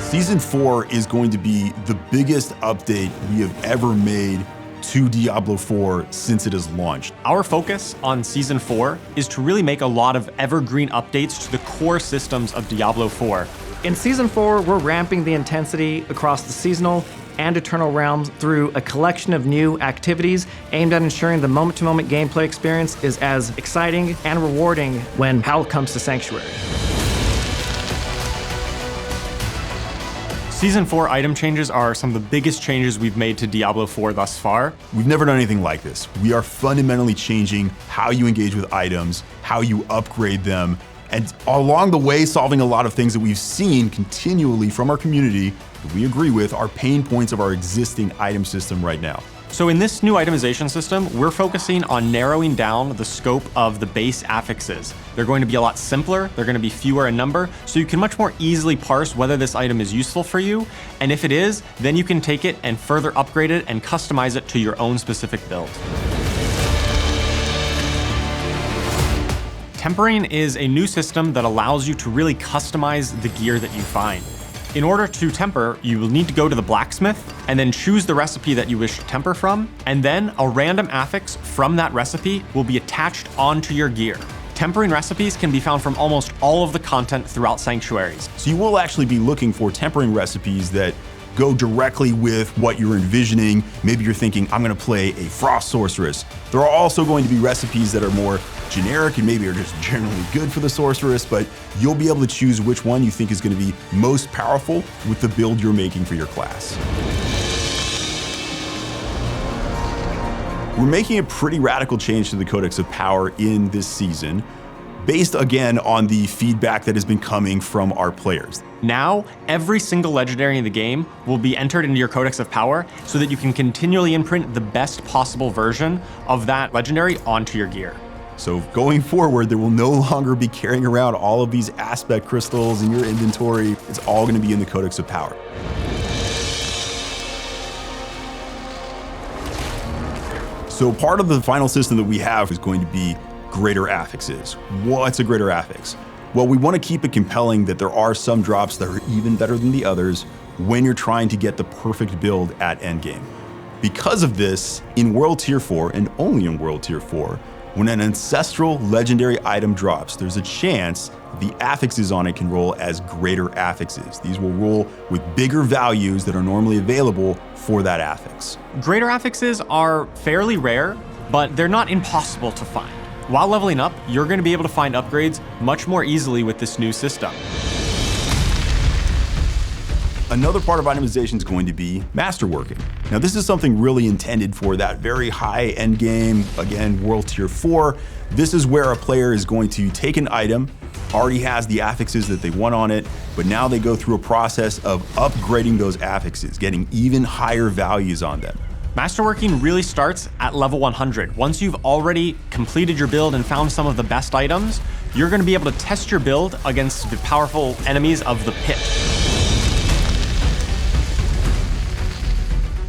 Season 4 is going to be the biggest update we have ever made to Diablo 4 since it has launched. Our focus on Season 4 is to really make a lot of evergreen updates to the core systems of Diablo 4. In Season 4, we're ramping the intensity across the seasonal and eternal realms through a collection of new activities aimed at ensuring the moment-to-moment gameplay experience is as exciting and rewarding when Hal comes to Sanctuary. Season 4 item changes are some of the biggest changes we've made to Diablo 4 thus far. We've never done anything like this. We are fundamentally changing how you engage with items, how you upgrade them, and along the way solving a lot of things that we've seen continually from our community that we agree with are pain points of our existing item system right now. So in this new itemization system, we're focusing on narrowing down the scope of the base affixes. They're going to be a lot simpler, they're going to be fewer in number, so you can much more easily parse whether this item is useful for you, and if it is, then you can take it and further upgrade it and customize it to your own specific build. Tempering is a new system that allows you to really customize the gear that you find. In order to temper, you will need to go to the blacksmith and then choose the recipe that you wish to temper from, and then a random affix from that recipe will be attached onto your gear. Tempering recipes can be found from almost all of the content throughout Sanctuaries. So you will actually be looking for tempering recipes that go directly with what you're envisioning. Maybe you're thinking, I'm gonna play a frost sorceress. There are also going to be recipes that are more generic and maybe are just generally good for the sorceress, but you'll be able to choose which one you think is gonna be most powerful with the build you're making for your class. We're making a pretty radical change to the Codex of Power in this season, based again on the feedback that has been coming from our players. Now, every single legendary in the game will be entered into your Codex of Power so that you can continually imprint the best possible version of that legendary onto your gear. So going forward, there will no longer be carrying around all of these aspect crystals in your inventory. It's all gonna be in the Codex of Power. So part of the final system that we have is going to be greater affixes. What's a greater affix? Well, we want to keep it compelling that there are some drops that are even better than the others when you're trying to get the perfect build at endgame. Because of this, in World Tier 4, and only in World Tier 4, when an ancestral legendary item drops, there's a chance the affixes on it can roll as greater affixes. These will roll with bigger values that are normally available for that affix. Greater affixes are fairly rare, but they're not impossible to find. While leveling up, you're going to be able to find upgrades much more easily with this new system. Another part of itemization is going to be masterworking. Now this is something really intended for that very high end game, again, World Tier 4. This is where a player is going to take an item, already has the affixes that they want on it, but now they go through a process of upgrading those affixes, getting even higher values on them. Masterworking really starts at level 100. Once you've already completed your build and found some of the best items, you're going to be able to test your build against the powerful enemies of the pit.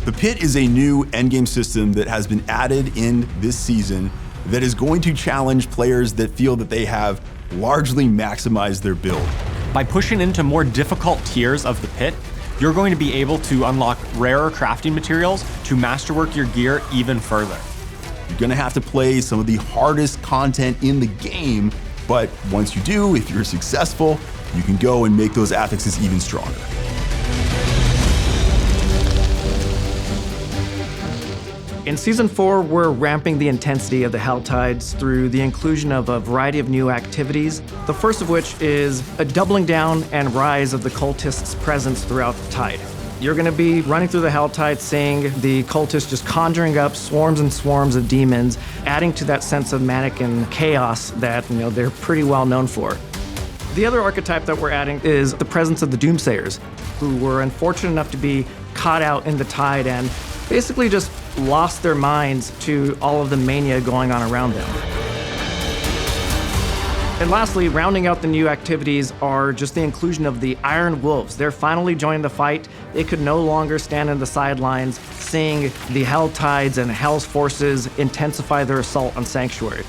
The pit is a new endgame system that has been added in this season that is going to challenge players that feel that they have largely maximized their build. By pushing into more difficult tiers of the pit, you're going to be able to unlock rarer crafting materials to masterwork your gear even further. You're gonna have to play some of the hardest content in the game, but once you do, if you're successful, you can go and make those affixes even stronger. In Season 4, we're ramping the intensity of the Helltides through the inclusion of a variety of new activities, the first of which is a doubling down and rise of the cultists' presence throughout the tide. You're going to be running through the Helltide, seeing the cultists just conjuring up swarms and swarms of demons, adding to that sense of manic and chaos that they're pretty well known for. The other archetype that we're adding is the presence of the Doomsayers, who were unfortunate enough to be caught out in the tide and basically just lost their minds to all of the mania going on around them. And lastly, rounding out the new activities are just the inclusion of the Iron Wolves. They're finally joining the fight. They could no longer stand in the sidelines, seeing the Helltides and Hell's forces intensify their assault on Sanctuary.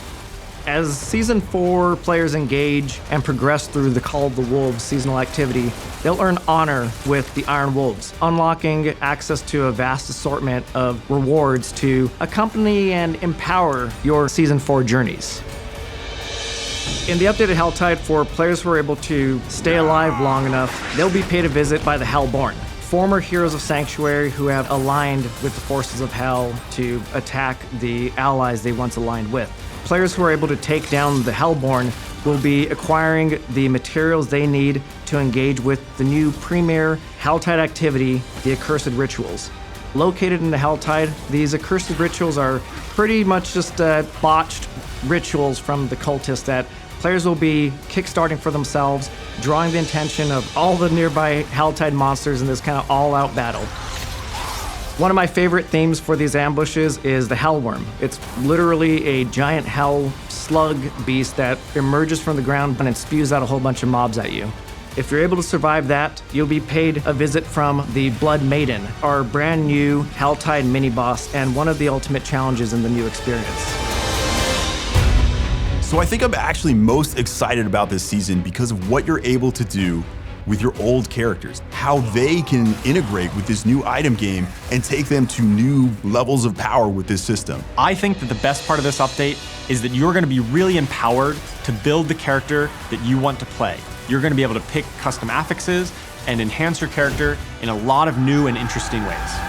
As Season 4 players engage and progress through the Call of the Wolves seasonal activity, they'll earn honor with the Iron Wolves, unlocking access to a vast assortment of rewards to accompany and empower your Season 4 journeys. In the updated Helltide, for players who are able to stay alive long enough, they'll be paid a visit by the Hellborn, former heroes of Sanctuary who have aligned with the forces of Hell to attack the allies they once aligned with. Players who are able to take down the Hellborn will be acquiring the materials they need to engage with the new premier Helltide activity, the Accursed Rituals. Located in the Helltide, these Accursed Rituals are pretty much just botched rituals from the cultists that players will be kickstarting for themselves, drawing the attention of all the nearby Helltide monsters in this kind of all-out battle. One of my favorite themes for these ambushes is the Hellworm. It's literally a giant hell slug beast that emerges from the ground and it spews out a whole bunch of mobs at you. If you're able to survive that, you'll be paid a visit from the Blood Maiden, our brand new Helltide mini-boss and one of the ultimate challenges in the new experience. So I think I'm actually most excited about this season because of what you're able to do with your old characters, how they can integrate with this new item game and take them to new levels of power with this system. I think that the best part of this update is that you're going to be really empowered to build the character that you want to play. You're going to be able to pick custom affixes and enhance your character in a lot of new and interesting ways.